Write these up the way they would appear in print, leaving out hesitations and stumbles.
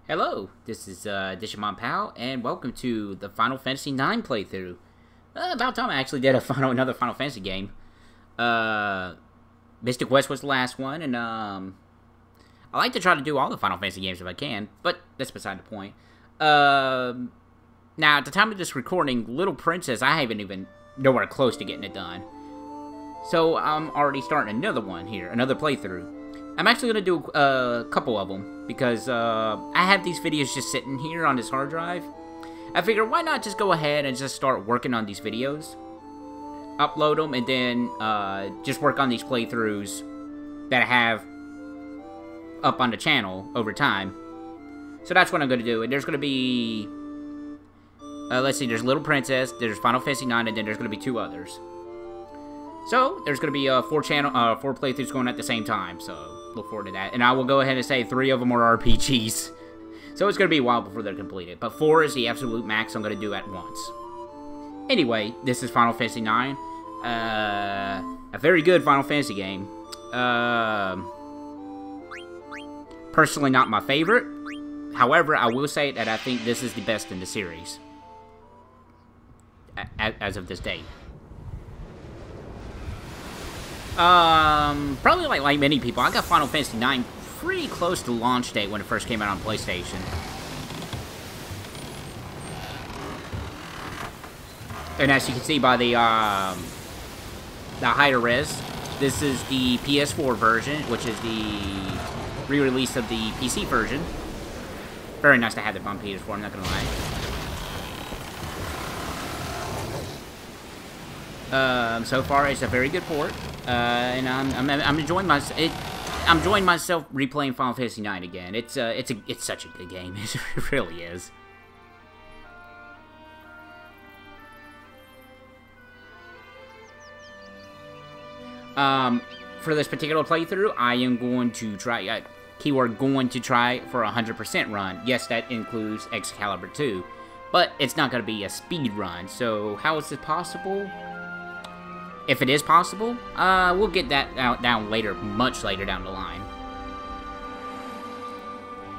Hello, this is Digimon Pal, and welcome to the Final Fantasy IX playthrough. About time I actually did another Final Fantasy game. Mystic West was the last one, and I like to try to do all the Final Fantasy games if I can, but that's beside the point. Now, at the time of this recording, Little Princess, I haven't even nowhere close to getting it done. So I'm already starting another one here, another playthrough. I'm actually going to do a couple of them, because I have these videos just sitting here on this hard drive. I figured, why not just go ahead and just start working on these videos, upload them, and then just work on these playthroughs that I have up on the channel over time. So that's what I'm going to do, and there's going to be, let's see, there's Little Princess, there's Final Fantasy IX, and then there's going to be two others. So, there's going to be four playthroughs going at the same time, so look forward to that. And I will go ahead and say 3 of them are RPGs. So it's going to be a while before they're completed. But 4 is the absolute max I'm going to do at once. Anyway, this is Final Fantasy IX. A very good Final Fantasy game. Personally not my favorite. However, I will say that I think this is the best in the series. As of this date. Probably like many people, I got Final Fantasy IX pretty close to launch date when it first came out on PlayStation. And as you can see by the higher res, this is the PS4 version, which is the re-release of the PC version. Very nice to have it on PS4, I'm not gonna lie. So far, it's a very good port, and I'm enjoying myself. I'm enjoying myself replaying Final Fantasy IX again. It's such a good game. It really is. For this particular playthrough, I am going to try. Keyword going to try for a 100% run. Yes, that includes Excalibur 2, but it's not going to be a speed run. So how is this possible? If it is possible, we'll get that down later, much later down the line.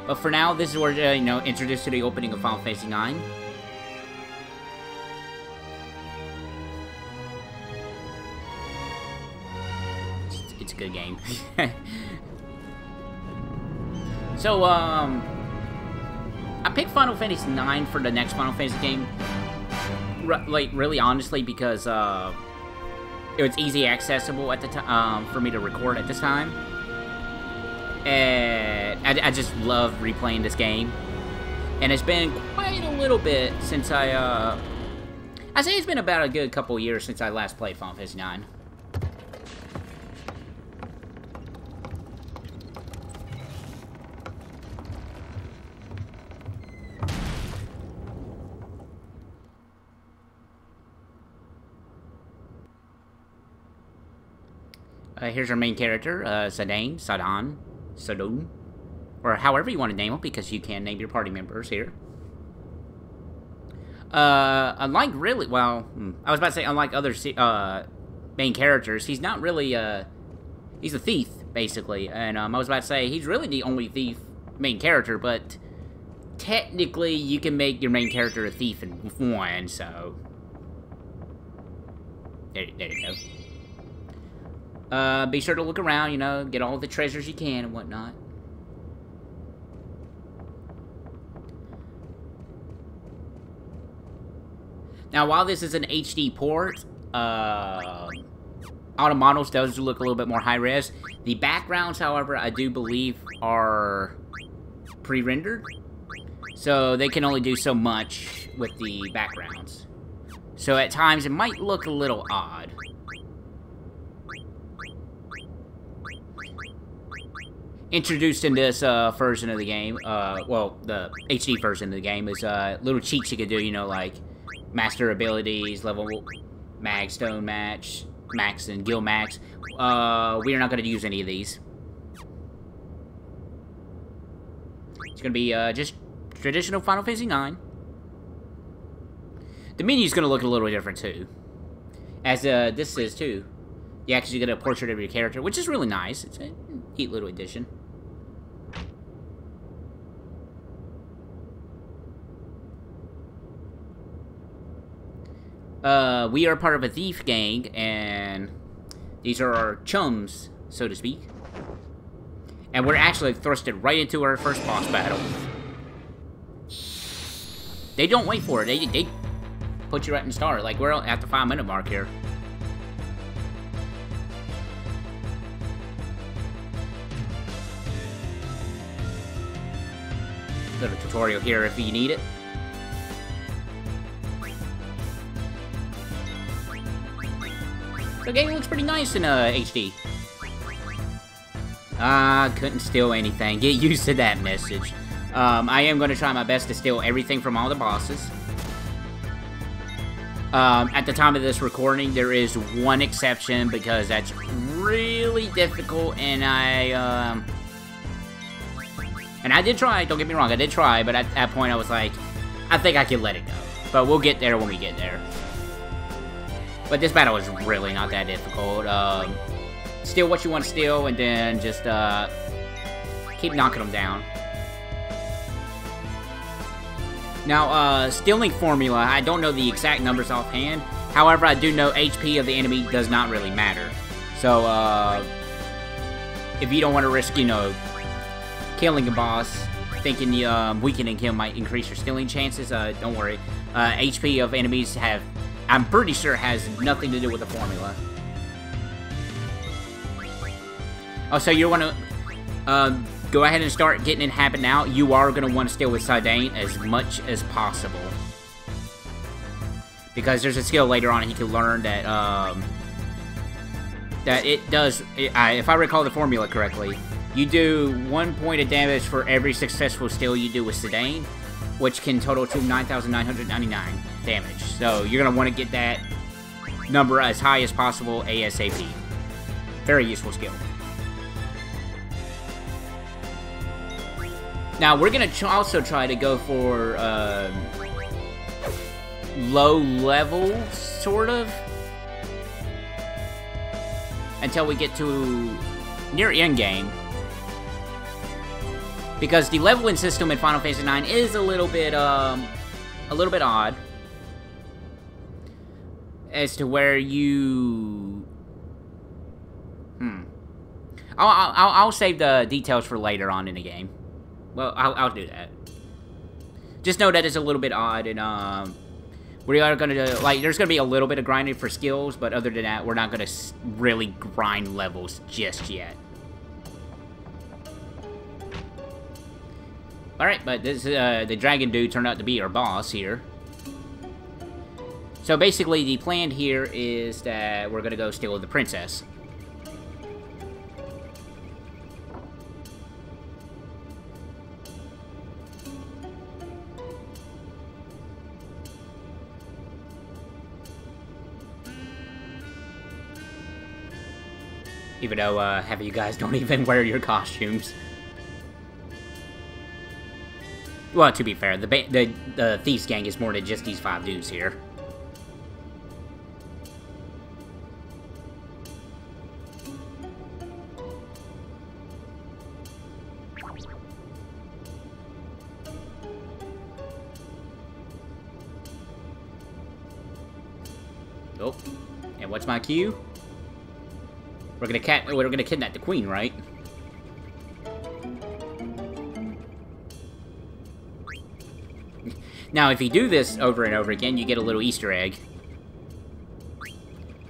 But for now, this is where, introduced to the opening of Final Fantasy IX. It's a good game. So, I picked Final Fantasy IX for the next Final Fantasy game, really honestly, because, it was easy accessible at the time for me to record at this time, and I just love replaying this game. And it's been quite a little bit since I say it's been about a good couple years since I last played Final Fantasy IX. Here's our main character, Sadane, or however you want to name him, because you can name your party members here. Unlike other main characters, he's not really, he's a thief, basically, and I was about to say, he's really the only thief main character, but technically, you can make your main character a thief in one, so there you go. Be sure to look around, get all the treasures you can and whatnot. Now, while this is an HD port, auto models does look a little bit more high-res. The backgrounds, however, I do believe are pre-rendered. So they can only do so much with the backgrounds. So at times, it might look a little odd. Introduced in this version of the game, well, the HD version of the game, is little cheats you can do, like master abilities, level mag, stone match, max, and guild max. We are not going to use any of these. It's going to be just traditional Final Fantasy IX. The menu's going to look a little different too, as this is too. You actually get a portrait of your character, which is really nice. It's a neat little addition. We are part of a thief gang, and these are our chums, so to speak. And we're actually thrusted right into our first boss battle. They don't wait for it. They put you right in the start. Like, we're at the 5-minute mark here. Little tutorial here if you need it. The game looks pretty nice in HD. Couldn't steal anything. Get used to that message. I am going to try my best to steal everything from all the bosses. At the time of this recording, there is one exception because that's really difficult, and I did try, don't get me wrong, I did try, but at that point I was like, I think I can let it go. But we'll get there when we get there. But this battle is really not that difficult. Steal what you want to steal, and then just keep knocking them down. Now, stealing formula, I don't know the exact numbers offhand. However, I do know HP of the enemy does not really matter. So, if you don't want to risk, you know, killing a boss, thinking weakening him might increase your stealing chances, don't worry. HP of enemies I'm pretty sure has nothing to do with the formula. Oh, so you want to go ahead and start getting it happen now. You are going to want to steal with Zidane as much as possible. Because there's a skill later on he can learn that, that it does, if I recall the formula correctly, you do 1 point of damage for every successful steal you do with Zidane, which can total to 9,999 damage. So you're going to want to get that number as high as possible ASAP. Very useful skill. Now, we're going to also try to go for low level, sort of, until we get to near endgame. Because the leveling system in Final Fantasy IX is a little bit odd. As to where you... I'll save the details for later on in the game. Well, I'll do that. Just know that it's a little bit odd, and we are gonna like. There's gonna be a little bit of grinding for skills, but other than that, we're not gonna really grind levels just yet. All right, but this the dragon dude turned out to be our boss here. So basically, the plan here is that we're gonna go steal the princess. Even though half of you guys don't even wear your costumes. Well, to be fair, the Thieves gang is more than just these 5 dudes here. Oh, and what's my cue? We're gonna kidnap the queen, right? Now, if you do this over and over again, you get a little Easter egg.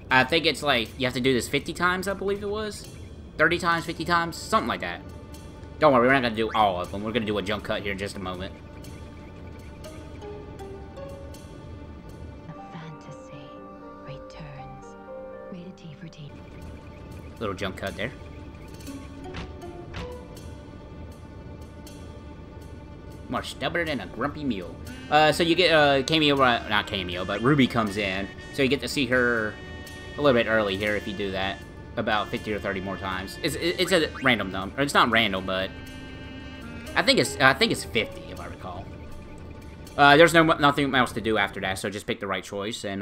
I think it's like, you have to do this 50 times, I believe it was? 30 times, 50 times? Something like that. Don't worry, we're not gonna do all of them. We're gonna do a jump cut here in just a moment. Little jump cut there. More stubborn than a grumpy mule. So you get Cameo, not Cameo, but Ruby comes in. So you get to see her a little bit early here if you do that. About 50 or 30 more times. It's a random number. It's not random, but I think it's 50 if I recall. There's nothing else to do after that, so just pick the right choice, and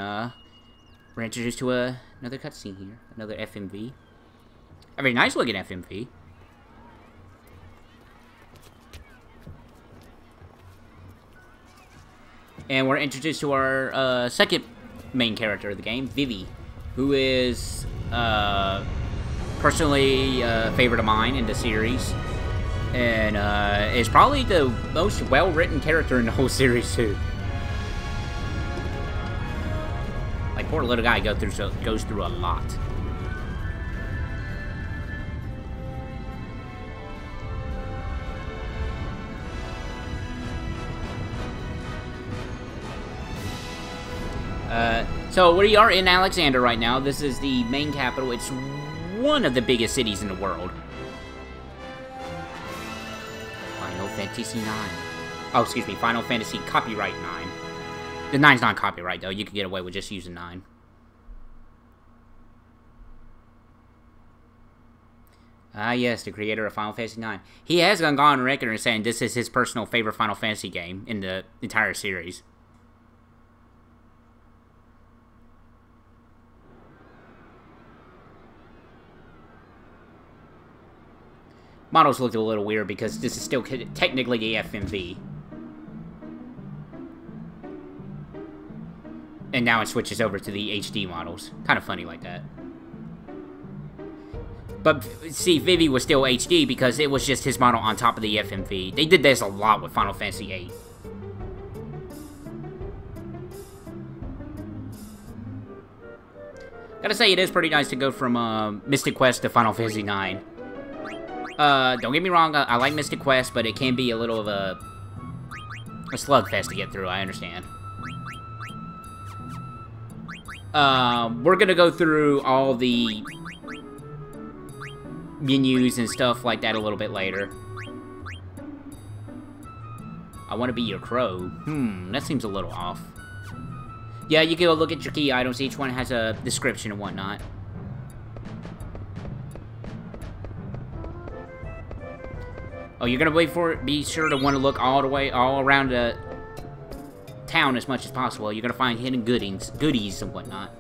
we're introduced to another cutscene here, another FMV. A very nice looking FMV. And we're introduced to our second main character of the game, Vivi, who is personally a favorite of mine in the series, and is probably the most well-written character in the whole series too. Like, poor little guy goes through a lot. So we are in Alexander right now. This is the main capital. It's one of the biggest cities in the world. Final Fantasy IX. Oh, excuse me, Final Fantasy Copyright 9. The 9's not copyright, though. You can get away with just using 9. Ah, yes, the creator of Final Fantasy IX. He has gone on record and saying this is his personal favorite Final Fantasy game in the entire series. Models looked a little weird because this is still technically the FMV. And now it switches over to the HD models. Kind of funny like that. But, see, Vivi was still HD because it was just his model on top of the FMV. They did this a lot with Final Fantasy VIII. Gotta say, it is pretty nice to go from Mystic Quest to Final Fantasy IX. Don't get me wrong, I like Mystic Quest, but it can be a little of a slugfest to get through, I understand. We're gonna go through all the menus and stuff like that a little bit later. I want to be your crow. That seems a little off. Yeah, you can go look at your key items. Each one has a description and whatnot. Oh, you're gonna wait for it. Be sure to want to look all around the town as much as possible. You're gonna find hidden goodies and whatnot,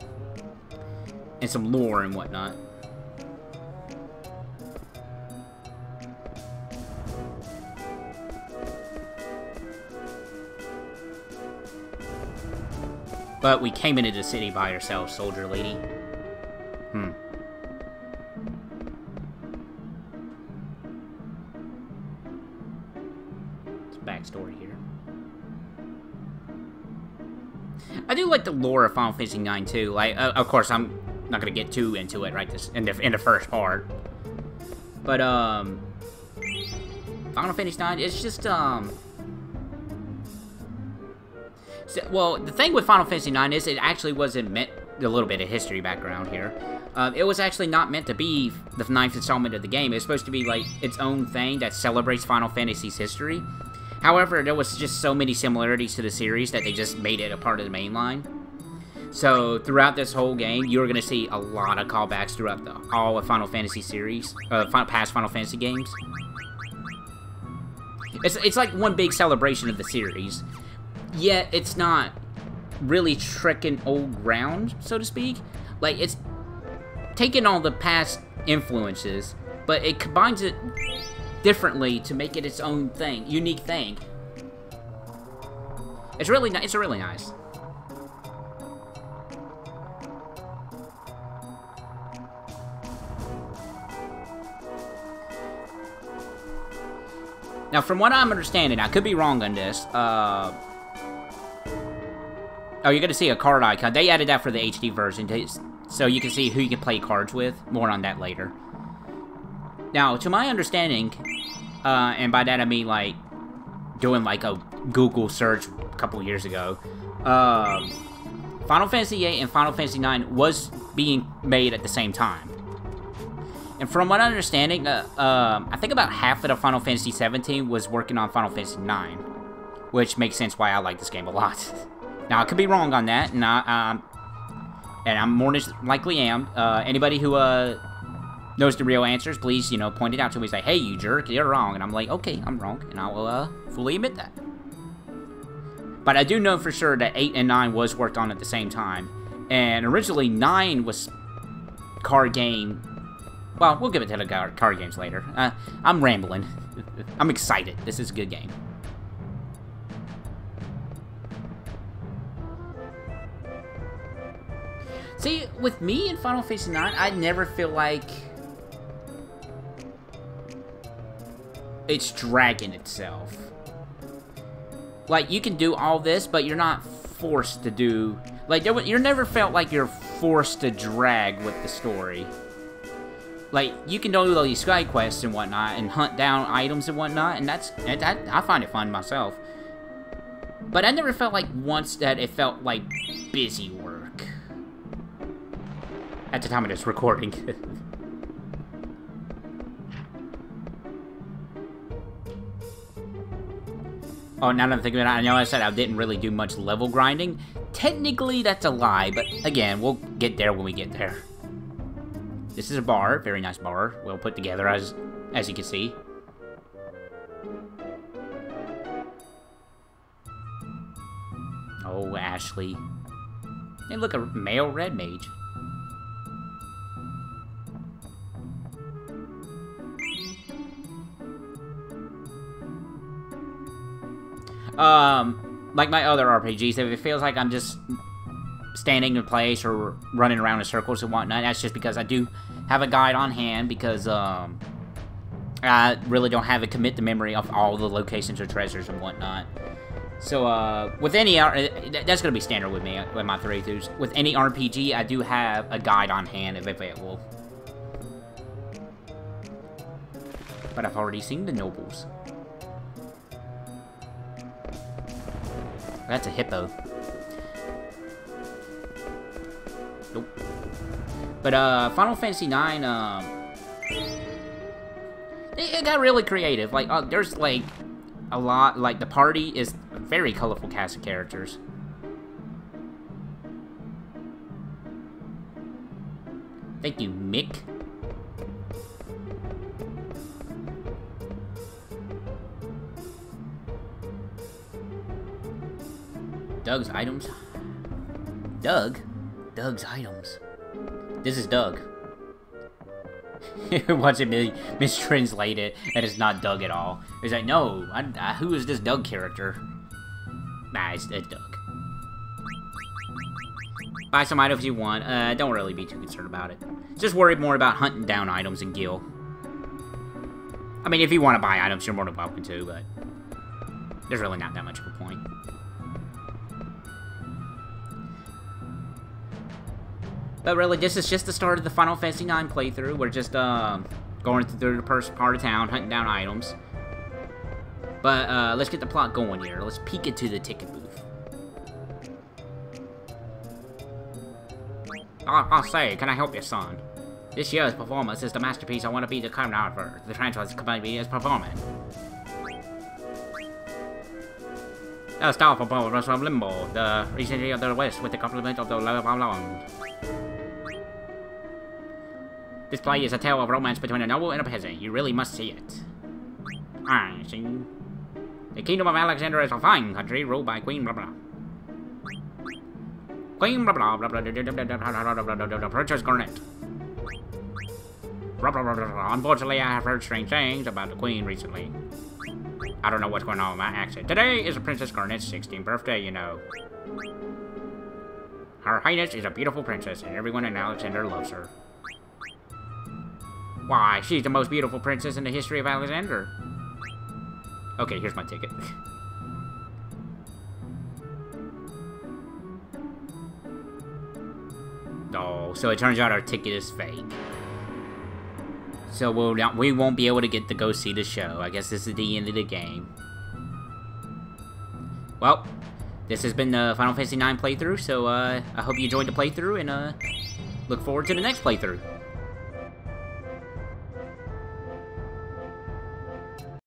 and some lore and whatnot. But we came into the city by ourselves, soldier lady. Backstory here. I do like the lore of Final Fantasy IX too. Like, of course, I'm not gonna get too into it right in the first part. But Final Fantasy IX, it's just well, the thing with Final Fantasy IX is it actually wasn't meant. A little bit of history background here. It was actually not meant to be the 9th installment of the game. It was supposed to be like its own thing that celebrates Final Fantasy's history. However, there was just so many similarities to the series that they just made it a part of the main line. So, throughout this whole game, you're going to see a lot of callbacks throughout all of Final Fantasy series, past Final Fantasy games. It's like one big celebration of the series, yet it's not really trekking old ground, so to speak. Like, it's taking all the past influences, but it combines it differently to make it its own thing, unique thing. It's really nice. It's really nice. Now, from what I'm understanding, I could be wrong on this. Oh, you're gonna see a card icon. They added that for the HD version, so you can see who you can play cards with. More on that later. Now, to my understanding, and by that I mean like doing like a Google search a couple years ago, Final Fantasy VIII and Final Fantasy IX was being made at the same time. And from what I'm understanding, I think about half of the Final Fantasy XVII was working on Final Fantasy IX, which makes sense why I like this game a lot. Now, I could be wrong on that, and I'm more than likely am. Anybody who knows the real answers, please, you know, point it out to me. Say, hey, you jerk, you're wrong. And I'm like, okay, I'm wrong, and I will fully admit that. But I do know for sure that 8 and 9 was worked on at the same time. And originally, 9 was card game. Well, we'll give it to the card games later. I'm rambling. I'm excited. This is a good game. See, with me in Final Fantasy IX, I never feel like it's dragging itself. Like, you can do all this, but you're not forced to do... Like, you never felt like you're forced to drag with the story. Like, you can do all these side quests and whatnot, and hunt down items and whatnot, and I find it fun myself. But I never felt like once that it felt like busy work. At the time of this recording. Oh, now that I'm thinking about it, I know I said I didn't really do much level grinding. Technically, that's a lie, but again, we'll get there when we get there. This is a bar, very nice bar, well put together as you can see. Oh, Ashley. Hey, look, a male red mage. Like my other RPGs, if it feels like I'm just standing in place or running around in circles and whatnot, that's just because I do have a guide on hand, because, I really don't have a commit to memory of all the locations or treasures and whatnot. So, with any, that's gonna be standard with me, with my 3-2s. With any RPG, I do have a guide on hand if available. But I've already seen the nobles. That's a hippo. Nope. But, Final Fantasy IX, it got really creative. Like, there's, like, a lot, like, the party is a very colorful cast of characters. Thank you, Mick. Doug's items. Doug? Doug's items. This is Doug. Watch it mistranslate it, and it's not Doug at all. It's like, no, who is this Doug character? Nah, it's Doug. Buy some items you want. Don't really be too concerned about it. Just worry more about hunting down items in Gil. I mean, if you want to buy items, you're more than welcome to, but there's really not that much of a point. But really, this is just the start of the Final Fantasy IX playthrough. We're just, going through the first part of town, hunting down items. But, let's get the plot going here. Let's peek into the ticket booth. I'll say, can I help you, son? This year's performance is the masterpiece I want to be the choreographer. The franchise company is performing. A star performance from Limbo, the recently of the West, with the compliment of the love of long. This play is a tale of romance between a noble and a peasant. You really must see it. I see. The kingdom of Alexander is a fine country ruled by Queen blah blah. Queen blah blah blah blah blah blah. Princess Garnet. Blah blah blah blah. Unfortunately, I have heard strange things about the Queen recently. I don't know what's going on with my accent. Today is Princess Garnet's 16th birthday, you know. Her Highness is a beautiful princess, and everyone in Alexander loves her. Why, she's the most beautiful princess in the history of Alexander. Okay, here's my ticket. Oh, so it turns out our ticket is fake. So we won't be able to get to go see the show. I guess this is the end of the game. Well, this has been the Final Fantasy IX playthrough, so I hope you enjoyed the playthrough, and look forward to the next playthrough.